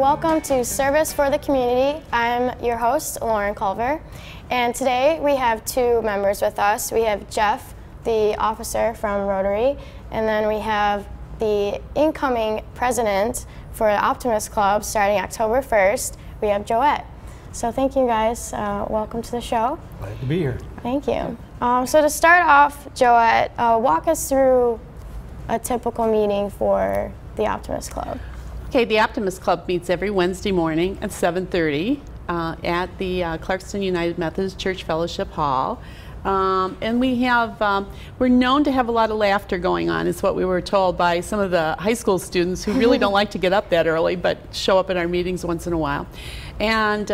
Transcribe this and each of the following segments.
Welcome to Service for the Community. I'm your host, Lauren Culver, and today we have two members with us. We have Jeff, the officer from Rotary, and then we have the incoming president for the Optimist Club starting October 1st. We have Joette. So thank you guys. Welcome to the show. Glad to be here. Thank you. So to start off, Joette, walk us through a typical meeting for the Optimist Club. Okay, the Optimist Club meets every Wednesday morning at 7:30 at the Clarkston United Methodist Church Fellowship Hall. And we're known to have a lot of laughter going on, is what we were told by some of the high school students who really don't like to get up that early but show up at our meetings once in a while. And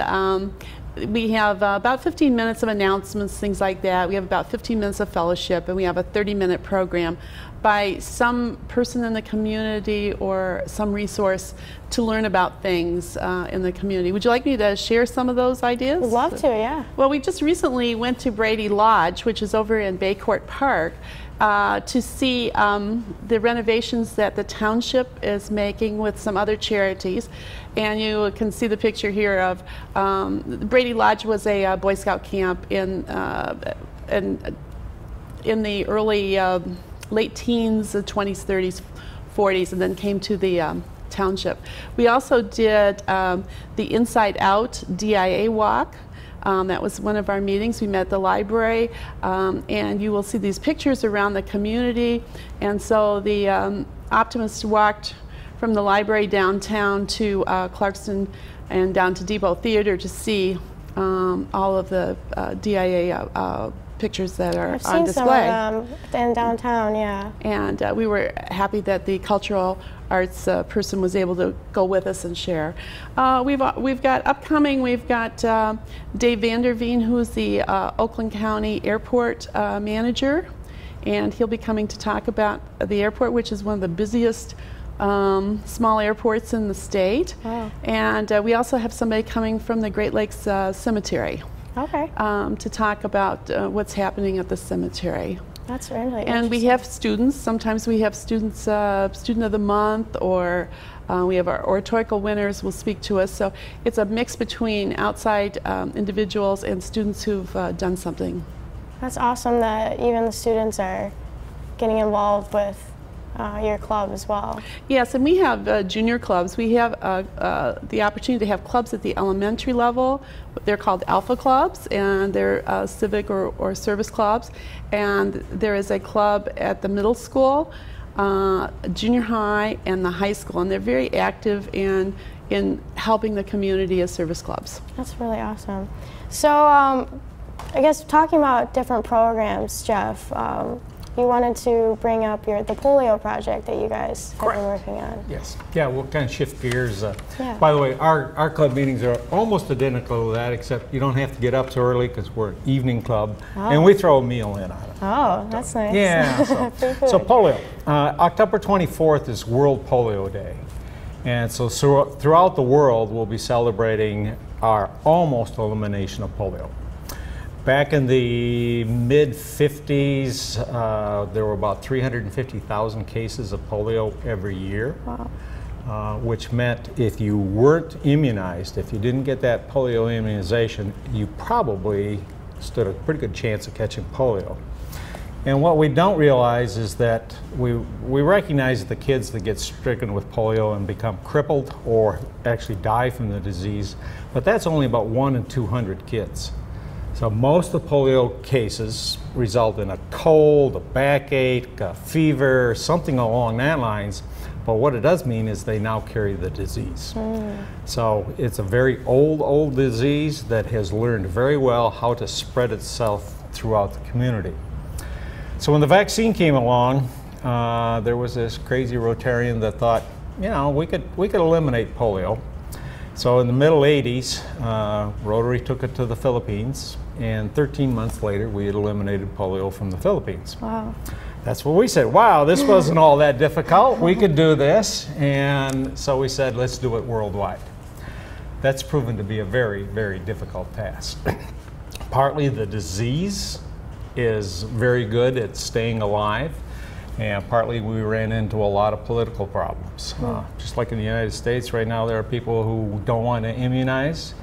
we have about 15 minutes of announcements, things like that. We have about 15 minutes of fellowship, and we have a 30-minute program by some person in the community or some resource to learn about things in the community. Would you like me to share some of those ideas? Would love to, yeah. Well, we just recently went to Brady Lodge, which is over in Baycourt Park, to see the renovations that the township is making with some other charities. And you can see the picture here of Brady Lodge was a Boy Scout camp in the early late teens, the 20s, 30s, 40s, and then came to the township. We also did the Inside Out DIA walk. That was one of our meetings. We met at the library, and you will see these pictures around the community. And so the Optimists walked from the library downtown to Clarkston and down to Depot Theater to see all of the DIA pictures that are on display. I've seen some of them in downtown, yeah. And we were happy that the cultural arts person was able to go with us and share. We've got upcoming, we've got Dave Vanderveen, who's the Oakland County Airport manager, and he'll be coming to talk about the airport, which is one of the busiest small airports in the state. Wow. And we also have somebody coming from the Great Lakes Cemetery. Okay. To talk about what's happening at the cemetery. That's really interesting. And we have students. Sometimes we have students, Student of the Month, or we have our oratorical winners will speak to us. So it's a mix between outside individuals and students who've done something. That's awesome that even the students are getting involved with your club as well. Yes, and we have junior clubs. We have the opportunity to have clubs at the elementary level. They're called Alpha Clubs, and they're civic or service clubs. And there is a club at the middle school, junior high, and the high school. And they're very active in helping the community as service clubs. That's really awesome. So I guess talking about different programs, Jeff, you wanted to bring up the polio project that you guys have been working on. Yes. Yeah, we'll kind of shift gears. Yeah. By the way, our club meetings are almost identical to that, except you don't have to get up so early because we're an evening club, and we throw a meal in on it. Oh, that's nice. Yeah. So polio. October 24th is World Polio Day. And so throughout the world, we'll be celebrating our almost elimination of polio. Back in the mid-50s, there were about 350,000 cases of polio every year. Wow. Which meant if you weren't immunized, if you didn't get that polio immunization, you probably stood a pretty good chance of catching polio. And what we don't realize is that we recognize the kids that get stricken with polio and become crippled or actually die from the disease, but that's only about 1 in 200 kids. So most of the polio cases result in a cold, a backache, a fever, something along that lines. But what it does mean is they now carry the disease. So it's a very old disease that has learned very well how to spread itself throughout the community. So when the vaccine came along, there was this crazy Rotarian that thought, you know, we could eliminate polio. So in the middle 80s, Rotary took it to the Philippines, and 13 months later, we had eliminated polio from the Philippines. Wow. That's what we said. Wow, this wasn't all that difficult. We could do this. And so we said, let's do it worldwide. That's proven to be a very, very difficult task. Partly the disease is very good at staying alive. And partly we ran into a lot of political problems. Just like in the United States right now, there are people who don't want to immunize.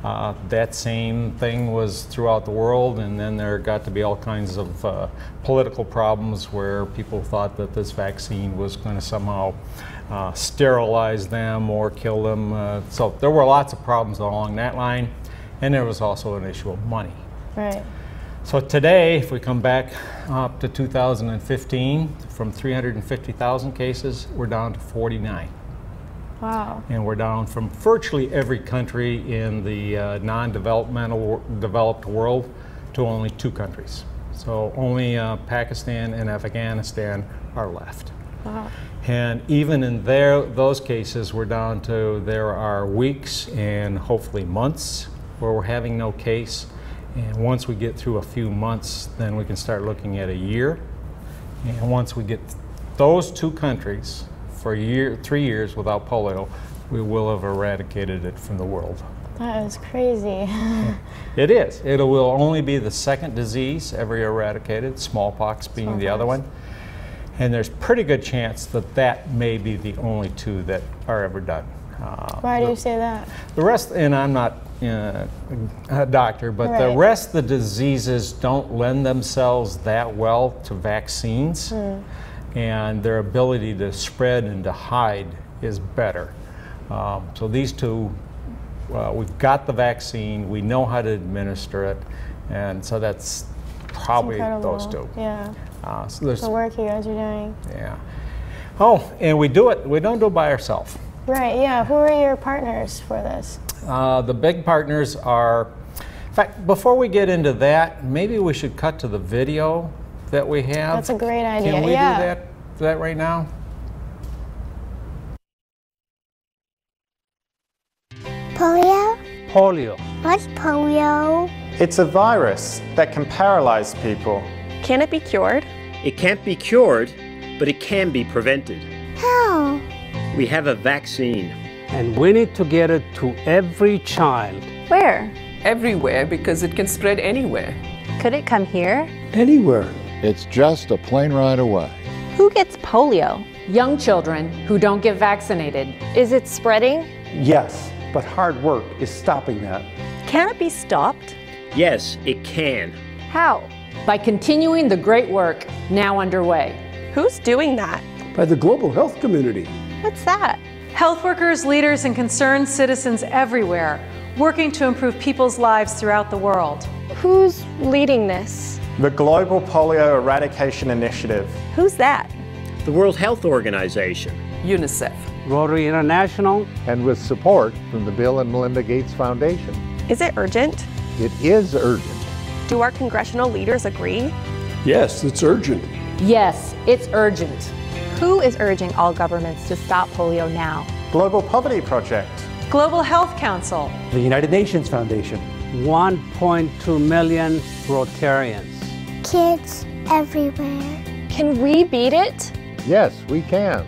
That same thing was throughout the world, and then there got to be all kinds of political problems where people thought that this vaccine was going to somehow sterilize them or kill them. So there were lots of problems along that line, and there was also an issue of money. Right. So today, if we come back up to 2015, from 350,000 cases, we're down to 49. Wow. And we're down from virtually every country in the developed world to only 2 countries. So only Pakistan and Afghanistan are left. Wow. And even in those cases, we're down to there are weeks and hopefully months where we're having no case. And once we get through a few months, then we can start looking at a year. And once we get those 2 countries for 3 years without polio, we will have eradicated it from the world. That is crazy. It is. It will only be the 2nd disease ever eradicated, smallpox being the other one. And there's pretty good chance that that may be the only 2 that are ever done. Why do you say that? The rest, and I'm not a doctor, but the rest of the diseases don't lend themselves that well to vaccines, and their ability to spread and to hide is better. So these 2, we've got the vaccine, we know how to administer it, and so that's probably those 2. Yeah. So there's the work you guys are doing. Yeah. Oh, and we don't do it by ourselves. Right, yeah. Who are your partners for this? The big partners are, in fact, before we get into that, maybe we should cut to the video that we have. That's a great idea. Can we do that right now? Polio? Polio. What's polio? It's a virus that can paralyze people. Can it be cured? It can't be cured, but it can be prevented. How? We have a vaccine. And we need to get it to every child. Where? Everywhere, because it can spread anywhere. Could it come here? Anywhere. It's just a plane ride away. Who gets polio? Young children who don't get vaccinated. Is it spreading? Yes, but hard work is stopping that. Can it be stopped? Yes, it can. How? By continuing the great work now underway. Who's doing that? By the global health community. What's that? Health workers, leaders, and concerned citizens everywhere working to improve people's lives throughout the world. Who's leading this? The Global Polio Eradication Initiative. Who's that? The World Health Organization. UNICEF. Rotary International. And with support from the Bill and Melinda Gates Foundation. Is it urgent? It is urgent. Do our congressional leaders agree? Yes, it's urgent. Yes, it's urgent. Who is urging all governments to stop polio now? Global Poverty Project. Global Health Council. The United Nations Foundation. 1.2 million Rotarians. Kids everywhere. Can we beat it? Yes, we can.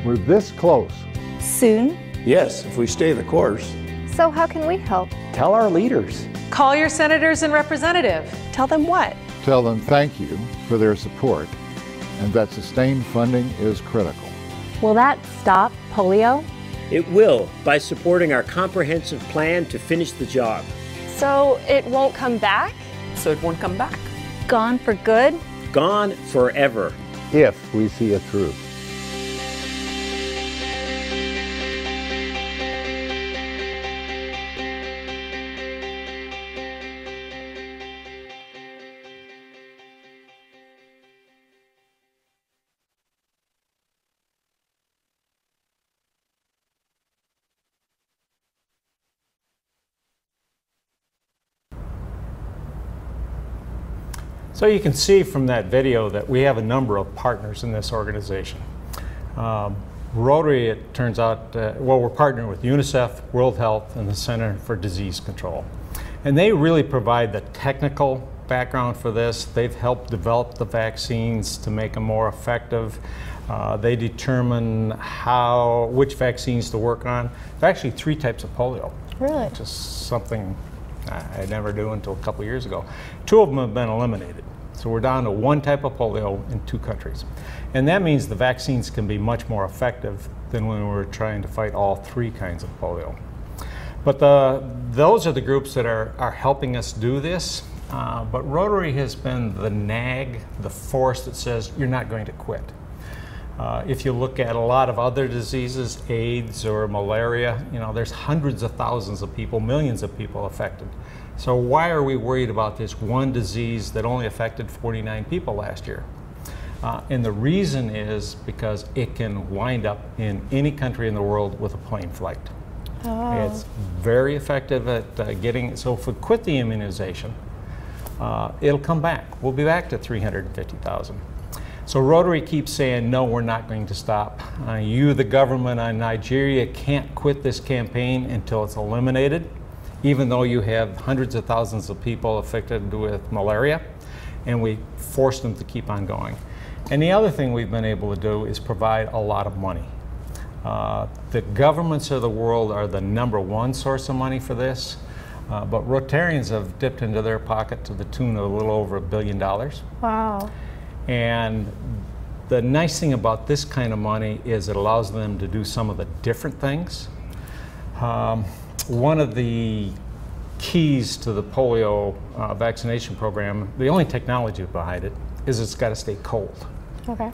We're this close. Soon? Yes, if we stay the course. So how can we help? Tell our leaders. Call your senators and representatives. Tell them what? Tell them thank you for their support and that sustained funding is critical. Will that stop polio? It will, by supporting our comprehensive plan to finish the job. So it won't come back? So it won't come back. Gone for good? Gone forever. If we see it through. So you can see from that video that we have a number of partners in this organization. Rotary, it turns out, well, we're partnering with UNICEF, World Health, and the Center for Disease Control. And they really provide the technical background for this. They've helped develop the vaccines to make them more effective. They determine which vaccines to work on. There are actually 3 types of polio. Really? Which is something I never knew until a couple years ago. 2 of them have been eliminated. So we're down to one type of polio in 2 countries. And that means the vaccines can be much more effective than when we were trying to fight all 3 kinds of polio. But those are the groups that are helping us do this. But Rotary has been the nag, the force that says you're not going to quit. If you look at a lot of other diseases, AIDS or malaria, you know, there's hundreds of thousands of people, millions of people affected. So why are we worried about this one disease that only affected 49 people last year? And the reason is because it can wind up in any country in the world with a plane flight. Oh. It's very effective at getting, so if we quit the immunization, it'll come back. We'll be back to 350,000. So Rotary keeps saying, no, we're not going to stop. You, the government in Nigeria, can't quit this campaign until it's eliminated, even though you have hundreds of thousands of people affected with malaria, and we force them to keep on going. And the other thing we've been able to do is provide a lot of money. The governments of the world are the #1 source of money for this, but Rotarians have dipped into their pocket to the tune of a little over $1 billion. Wow. And the nice thing about this kind of money is it allows them to do some of the different things. One of the keys to the polio vaccination program, the only technology behind it, is it's got to stay cold. Okay.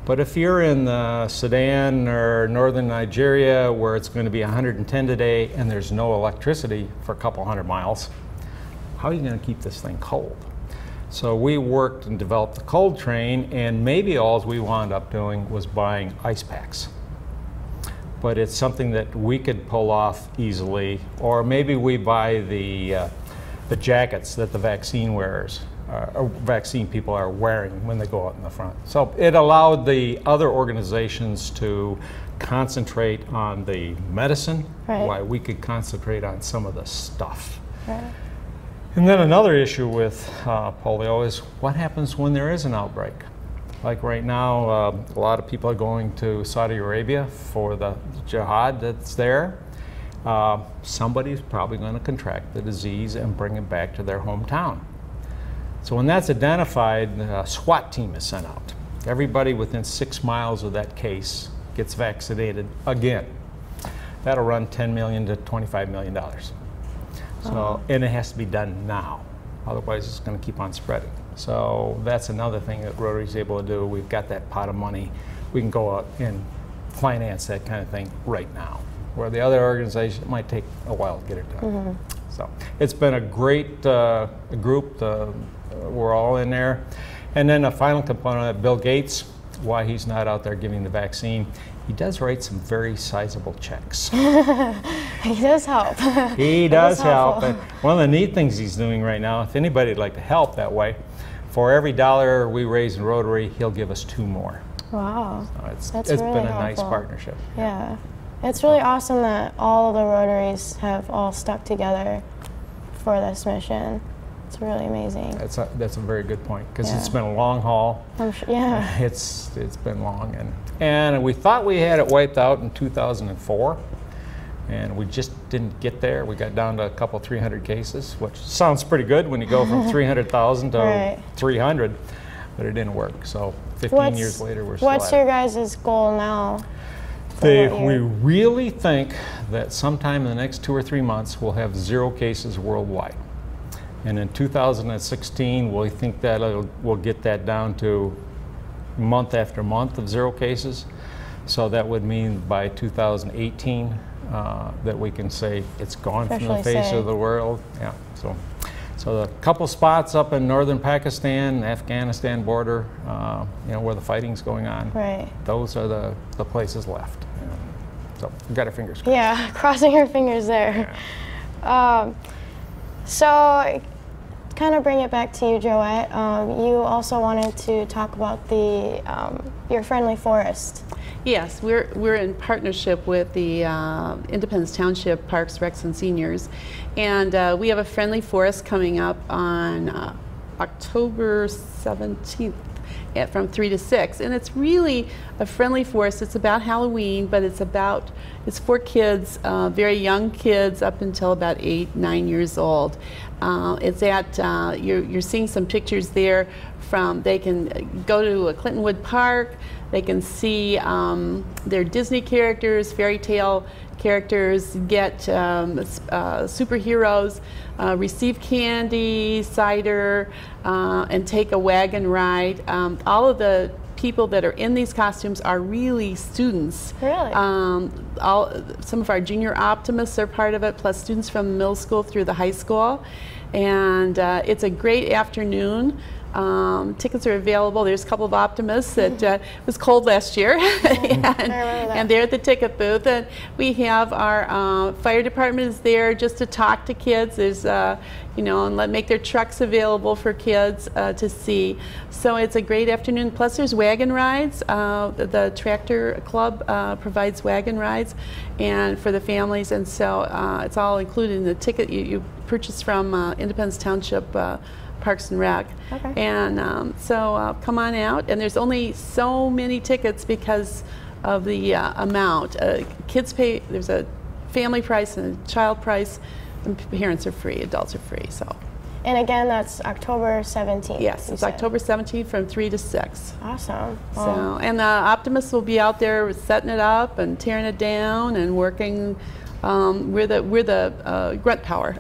But if you're in Sudan or northern Nigeria where it's going to be 110 today and there's no electricity for a couple hundred miles, how are you going to keep this thing cold? So we worked and developed the cold train, and maybe all we wound up doing was buying ice packs. But it's something that we could pull off easily, or maybe we buy the jackets that the vaccine wearers, vaccine people are wearing when they go out in the front. So it allowed the other organizations to concentrate on the medicine, right, while we could concentrate on some of the stuff. Right. And then another issue with polio is what happens when there is an outbreak. Like right now, a lot of people are going to Saudi Arabia for the jihad that's there. Somebody's probably going to contract the disease and bring it back to their hometown. So when that's identified, a SWAT team is sent out. Everybody within 6 miles of that case gets vaccinated again. That'll run $10 million to $25 million. So, and it has to be done now. Otherwise, it's going to keep on spreading. So that's another thing that Rotary is able to do. We've got that pot of money. We can go out and finance that kind of thing right now, where the other organization, it might take a while to get it done. Mm-hmm. So it's been a great group. We're all in there. And then a final component, Bill Gates, why he's not out there giving the vaccine. He does write some very sizable checks. He does help. He does help. And one of the neat things he's doing right now, if anybody would like to help that way, for every $1 we raise in Rotary, he'll give us 2 more. Wow. So That's it's really been a helpful. nice partnership. Yeah. It's really awesome that all of the Rotaries have all stuck together for this mission. It's really amazing. That's a very good point, because it's been a long haul. I'm sure, yeah. It's been long, and we thought we had it wiped out in 2004, and we just didn't get there. We got down to a couple 300 cases, which sounds pretty good when you go from 300,000 to right, 300, but it didn't work. So 15 years later, we're still at it. What's your guys' goal now? We really think that sometime in the next 2 or 3 months, we'll have 0 cases worldwide. And in 2016, we think that we'll get that down to month after month of 0 cases. So that would mean by 2018 that we can say it's gone from the face of the world. Yeah. So a couple spots up in northern Pakistan, Afghanistan border, where the fighting's going on. Right. Those are the places left. So we've got our fingers crossed. Yeah, crossing your fingers there. Yeah. So, kind of bring it back to you, Joette. You also wanted to talk about the your friendly forest. Yes, we're in partnership with the Independence Township Parks, Recs, and Seniors, and we have a friendly forest coming up on October 17th. from 3 to 6. And it's really a friendly force. It's about Halloween, but it's for kids, very young kids up until about 8, 9 years old. It's at, you're seeing some pictures there from, they can go to a Clintonwood Park, they can see their Disney characters, fairy tale characters, get superheroes, receive candy, cider, and take a wagon ride. All of the people that are in these costumes are really students. Really? Some of our junior optimists are part of it, plus students from the middle school through the high school. And it's a great afternoon. Tickets are available. There's a couple of optimists that it was cold last year, and they're at the ticket booth. And we have our fire department is there just to talk to kids. There's you know, and make their trucks available for kids to see. So it's a great afternoon. Plus there's wagon rides. The tractor club provides wagon rides and for the families, and so it's all included in the ticket you purchase from Independence Township Parks and Rec. Okay. And so come on out, and there's only so many tickets because of the amount. Kids pay, there's a family price and a child price, and parents are free, adults are free. So. And again, that's October 17th. Yes, it's October 17th from 3 to 6. Awesome. So, and the optimists will be out there setting it up and tearing it down and working. We're the grunt power.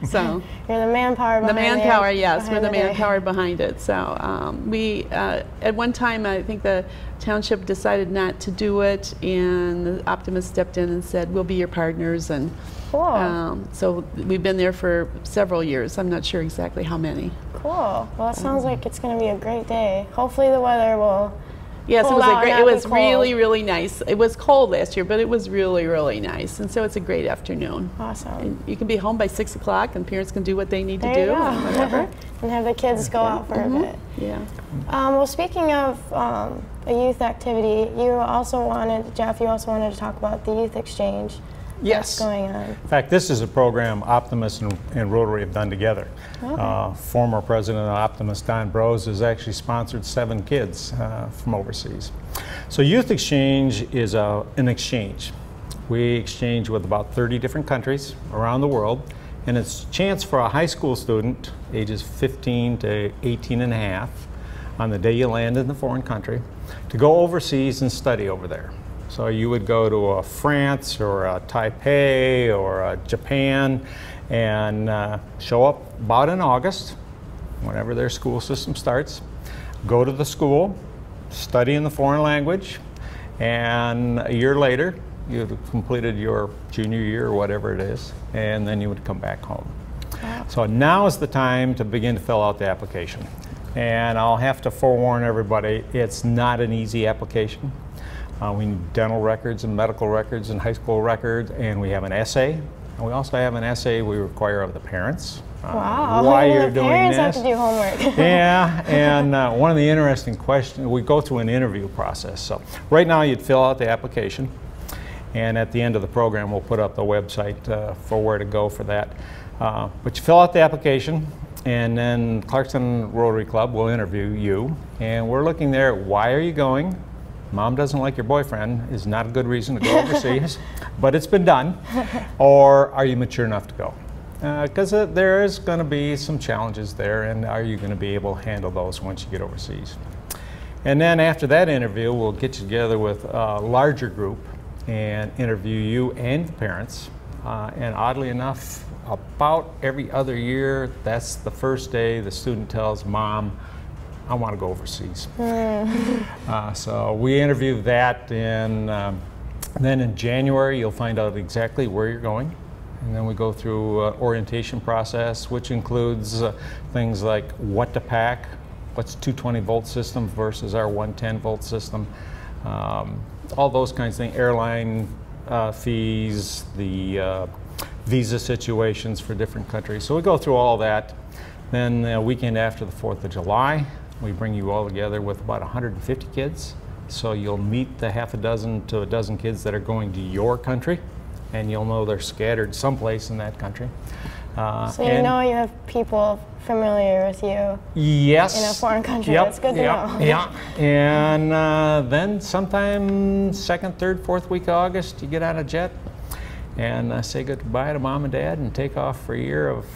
So you're the manpower behind it. The manpower, yes, we're the manpower behind it. So we at one time I think the township decided not to do it, and the optimists stepped in and said we'll be your partners, and cool. So we've been there for several years. I'm not sure exactly how many. Cool. Well, it sounds like it's going to be a great day. Hopefully the weather will. Yes, it was a great. It was really, really nice. It was cold last year, but it was really, really nice, and so it's a great afternoon. Awesome. And you can be home by 6 o'clock, and parents can do what they need to There do, you go. and whatever. And have the kids go out for a bit. Yeah. Well, speaking of a youth activity, you also wanted, Jeff, you also wanted to talk about the youth exchange. Yes. What's going on? In fact, this is a program Optimist and Rotary have done together. Okay. Former president of Optimist, Don Brose, has actually sponsored 7 kids from overseas. So youth exchange is an exchange. We exchange with about 30 different countries around the world, and it's a chance for a high school student, ages 15 to 18 and a half, on the day you land in the foreign country, to go overseas and study over there. So you would go to France or Taipei or Japan and show up about in August, whenever their school system starts, go to the school, study in the foreign language, and a year later you'd have completed your junior year or whatever it is, and then you would come back home. Wow. So now is the time to begin to fill out the application. And I'll have to forewarn everybody, it's not an easy application. We need dental records and medical records and high school records, and we have an essay. And we also have an essay we require of the parents. Wow, why you're the doing parents this. have to do homework. Yeah, and one of the interesting questions, we go through an interview process. So right now you'd fill out the application, and at the end of the program we'll put up the website for where to go for that. But you fill out the application, and then Clarkson Rotary Club will interview you, and we're looking there at why are you going? Mom doesn't like your boyfriend is not a good reason to go overseas, but it's been done. Or are you mature enough to go? Because there is going to be some challenges there, and are you going to be able to handle those once you get overseas? And then after that interview, we'll get you together with a larger group and interview you and the parents. And oddly enough, about every other year, that's the first day the student tells Mom, I want to go overseas. So we interview that, and then in January you'll find out exactly where you're going, and then we go through orientation process, which includes things like what to pack, what's 220 volt system versus our 110 volt system, all those kinds of things, airline fees, the visa situations for different countries. So we go through all that. Then the weekend after the 4th of July, we bring you all together with about 150 kids. So you'll meet the half a dozen to a dozen kids that are going to your country, and you'll know they're scattered someplace in that country. So you know you have people familiar with you yes, in a foreign country. Yep, That's good to know. Yeah, and then sometime 2nd, 3rd, 4th week of August, you get on a jet and say goodbye to mom and dad and take off for a year of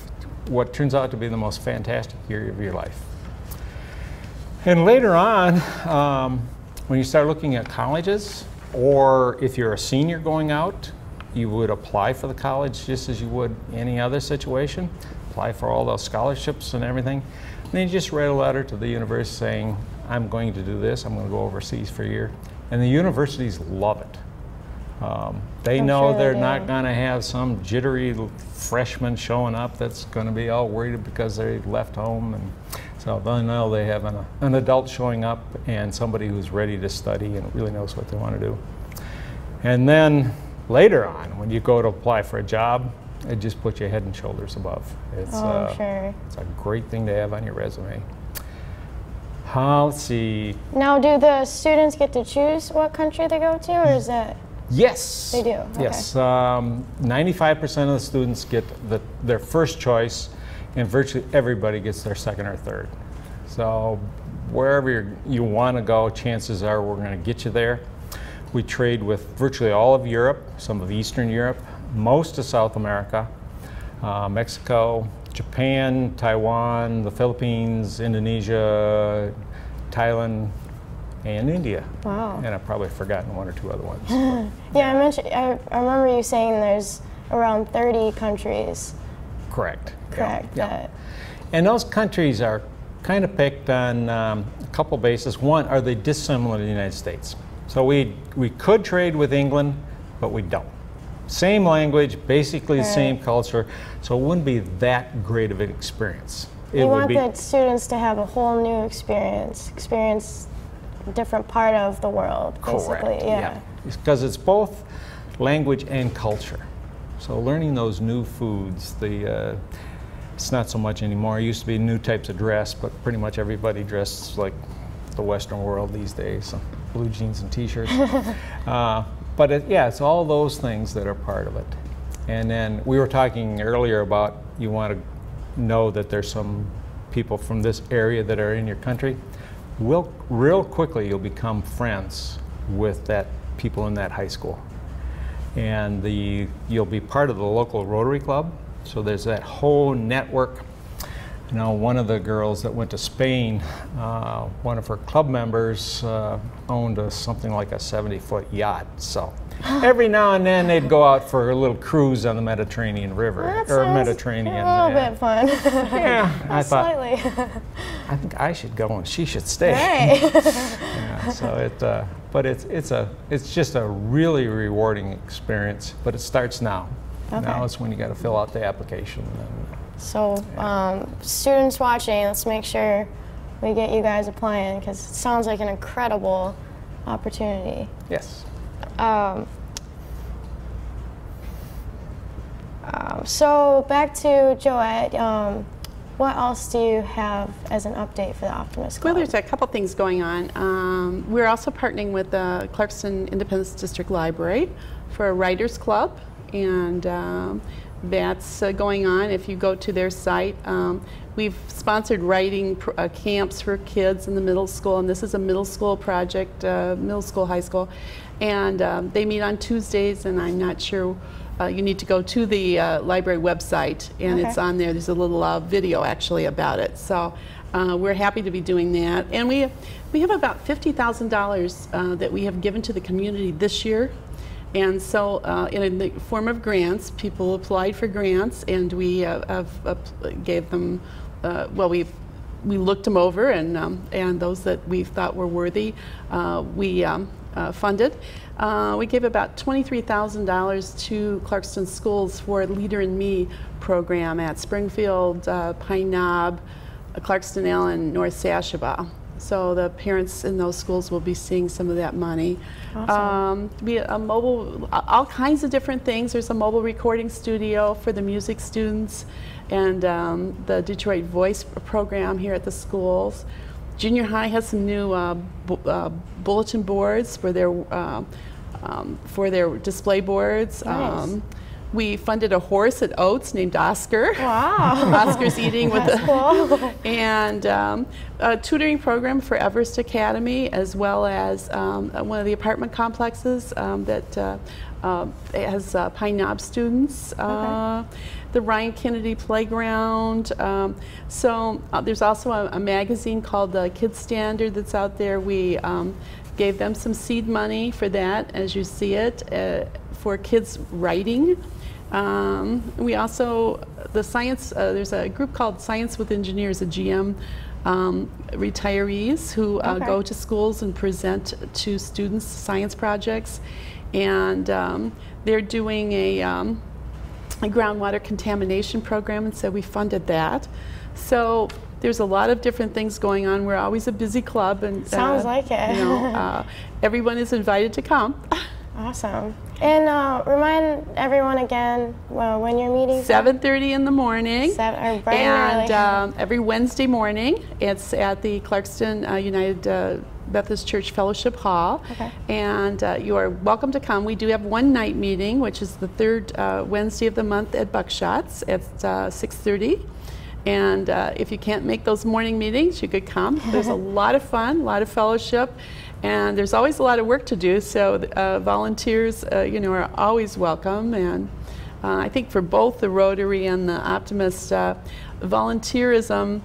what turns out to be the most fantastic year of your life. And later on, when you start looking at colleges, or if you're a senior going out, you would apply for the college just as you would any other situation, apply for all those scholarships and everything. And then you just write a letter to the university saying, I'm going to do this, I'm going to go overseas for a year. And the universities love it. They know they're not going to have some jittery freshman showing up that's going to be all worried because they left home. And so they know they have an adult showing up and somebody who's ready to study and really knows what they want to do. And then later on, when you go to apply for a job, it just puts you head and shoulders above. It's, sure. It's a great thing to have on your resume. Let's see. Now, do the students get to choose what country they go to, or is that? Yes. They do? Okay. Yes. 95% of the students get their first choice, and virtually everybody gets their second or third. So wherever you want to go, chances are we're going to get you there. We trade with virtually all of Europe, some of Eastern Europe, most of South America, Mexico, Japan, Taiwan, the Philippines, Indonesia, Thailand, and India. Wow. And I've probably forgotten 1 or 2 other ones. Yeah, I remember you saying there's around 30 countries. Correct. Correct. Yeah. And those countries are kind of picked on a couple bases. One, are they dissimilar to the United States? So we could trade with England, but we don't. Same language, basically the same culture, so it wouldn't be that great of an experience. You want the students to have a whole new experience a different part of the world, basically. Correct. Yeah. Because it's both language and culture. So learning those new foods, it's not so much anymore. It used to be new types of dress, but pretty much everybody dresses like the Western world these days, so blue jeans and t-shirts. But it's all those things that are part of it. And then we were talking earlier about you want to know that there's some people from this area that are in your country. Real quickly you'll become friends with that people in that high school. And you'll be part of the local Rotary Club. So there's that whole network. You know, one of the girls that went to Spain, one of her club members owned something like a 70-foot yacht. So every now and then they'd go out for a little cruise on the Mediterranean River. Mediterranean. A little bit fun. Yeah, I thought, slightly. I think I should go and she should stay. Right. Yeah, so but it's just a really rewarding experience. But it starts now. Okay. Now is when you got to fill out the application. So students watching, let's make sure we get you guys applying because it sounds like an incredible opportunity. Yes. So back to Joette, what else do you have as an update for the Optimist Club? Well, there's a couple things going on. We're also partnering with the Clarkston Independence District Library for a writers club, and that's going on. If you go to their site, we've sponsored writing camps for kids in the middle school, and this is a middle school project, middle school, high school, and they meet on Tuesdays, and I'm not sure, you need to go to the library website, and it's on there. There's a little video actually about it. So we're happy to be doing that, and we have about $50,000 that we have given to the community this year. And so in the form of grants, people applied for grants, and we gave them, we looked them over, and those that we thought were worthy, we funded. We gave about $23,000 to Clarkston schools for a Leader in Me program at Springfield, Pine Knob, Clarkston Allen, North Sashaba. So the parents in those schools will be seeing some of that money. Awesome. A mobile, all kinds of different things. There's a mobile recording studio for the music students, and the Detroit Voice program here at the schools. Junior high has some new bulletin boards for their display boards. Nice. We funded a horse at Oats named Oscar. Wow. Oscar's eating with That's cool. And a tutoring program for Everest Academy, as well as one of the apartment complexes that has Pine Knob students. Okay. The Ryan Kennedy Playground. So there's also a magazine called the Kids Standard that's out there. We gave them some seed money for that, as you see it, for kids writing. We also, the science, there's a group called Science with Engineers, a GM retirees who go to schools and present to students science projects. And they're doing a groundwater contamination program, and so we funded that. So there's a lot of different things going on. We're always a busy club, and sounds like it. You know, everyone is invited to come. Awesome. And remind everyone again when your meeting's 7:30 in the morning. Bright and early. Every Wednesday morning, it's at the Clarkston United Methodist Church Fellowship Hall. Okay. And you are welcome to come. We do have one night meeting, which is the third Wednesday of the month at Buckshot's at 6:30. And if you can't make those morning meetings, you could come. There's a lot of fun, a lot of fellowship, and there's always a lot of work to do. So volunteers, you know, are always welcome. And I think for both the Rotary and the Optimist, volunteerism,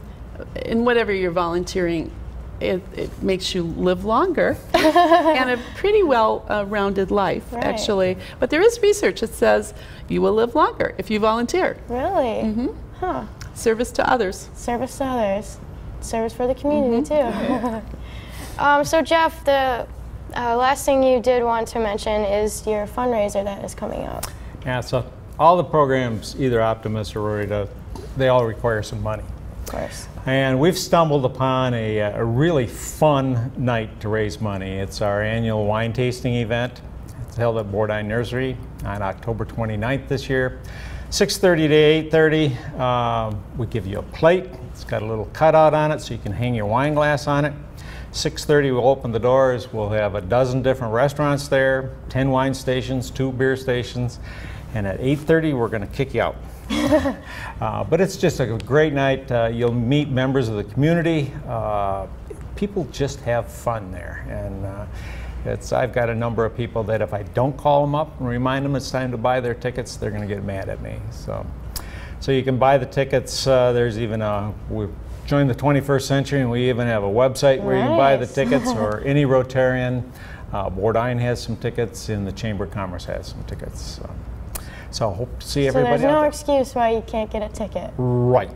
in whatever you're volunteering, it makes you live longer and a pretty well-rounded life, actually. But there is research that says you will live longer if you volunteer. Really? Mm-hmm. Huh. Service to others. Service to others. Service for the community, too. So, Jeff, the last thing you did want to mention is your fundraiser that is coming up. Yeah, so all the programs, either Optimist or Rotary, they all require some money. Of course. And we've stumbled upon a really fun night to raise money. It's our annual wine tasting event. It's held at Bordine Nursery on October 29th this year. 6:30 to 8:30. We give you a plate. It's got a little cutout on it so you can hang your wine glass on it. 6:30 we'll open the doors. We'll have a dozen different restaurants there, 10 wine stations, 2 beer stations, and at 8:30 we're going to kick you out. But it's just a great night. You'll meet members of the community. People just have fun there, and I've got a number of people that if I don't call them up and remind them it's time to buy their tickets, they're going to get mad at me. So you can buy the tickets. There's even we've joined the 21st century, and we even have a website where you can buy the tickets, or any Rotarian. Bordine has some tickets, and the Chamber of Commerce has some tickets. So I hope to see everybody out there. So there's no excuse why you can't get a ticket. Right.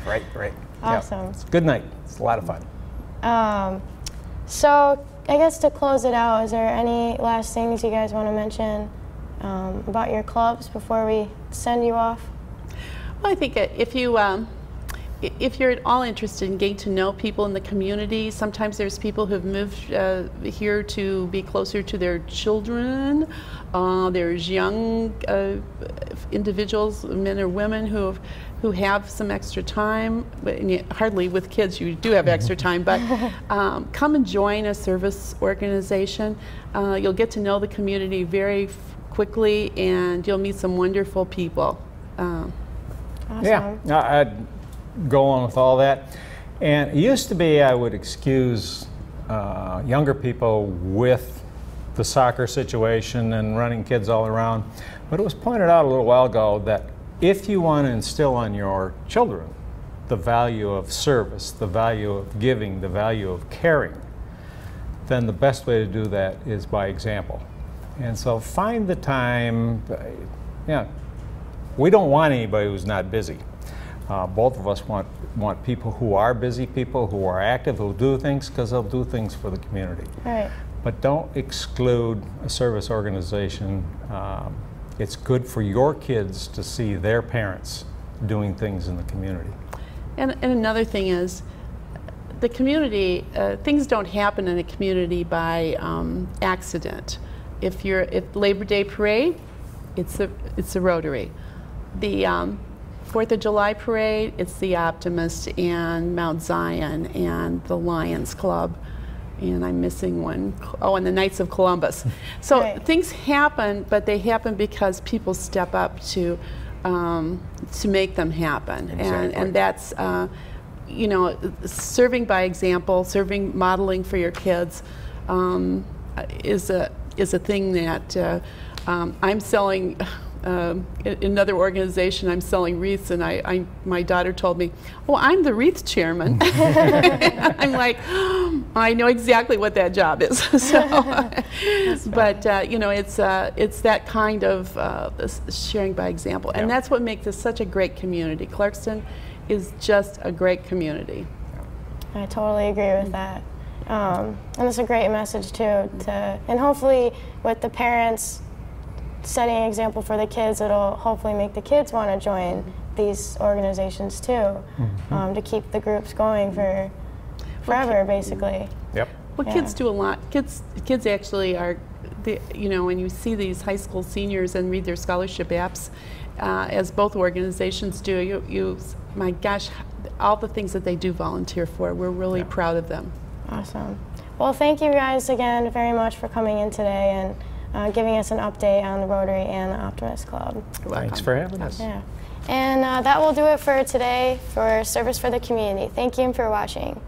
Right. Awesome. Yeah. It's a good night. It's a lot of fun. So I guess to close it out, is there any last things you guys want to mention about your clubs before we send you off? Well, I think if you're at all interested in getting to know people in the community, sometimes there's people who've moved here to be closer to their children. There's young individuals, men or women, who have some extra time. Hardly with kids you do have extra time, but come and join a service organization. You'll get to know the community very quickly, and you'll meet some wonderful people. Awesome. Yeah, I'd go on with all that. And it used to be I would excuse younger people with the soccer situation and running kids all around, but it was pointed out a little while ago that if you want to instill on your children the value of service, the value of giving, the value of caring, then the best way to do that is by example. And so find the time. Yeah, we don't want anybody who's not busy. Both of us want people who are busy, people who are active, who do things, because they'll do things for the community. Right. But don't exclude a service organization. It's good for your kids to see their parents doing things in the community. And another thing is, the community, things don't happen in a community by accident. If Labor Day Parade, it's a Rotary. The 4th of July Parade, it's the Optimist and Mount Zion and the Lions Club. and I'm missing one. Oh, and the Knights of Columbus. So things happen, but they happen because people step up to make them happen. Exactly. And that's, you know, serving by example, modeling for your kids is a thing that I'm selling. In another organization, I'm selling wreaths, and my daughter told me, "Oh, I'm the wreath chairman." I'm like, I know exactly what that job is. But you know, it's that kind of sharing by example, and that's what makes this such a great community. Clarkston is just a great community. I totally agree with that. And it's a great message too, and hopefully with the parents setting an example for the kids, it'll hopefully make the kids want to join these organizations too, to keep the groups going for forever, basically. Yep. Well, kids do a lot. Kids actually are, you know, when you see these high school seniors and read their scholarship apps, as both organizations do, my gosh, all the things that they do volunteer for, we're really proud of them. Awesome. Well, thank you guys again very much for coming in today and giving us an update on the Rotary and the Optimist Club. Thanks for having us. Yeah. And that will do it for today for Service for the Community. Thank you for watching.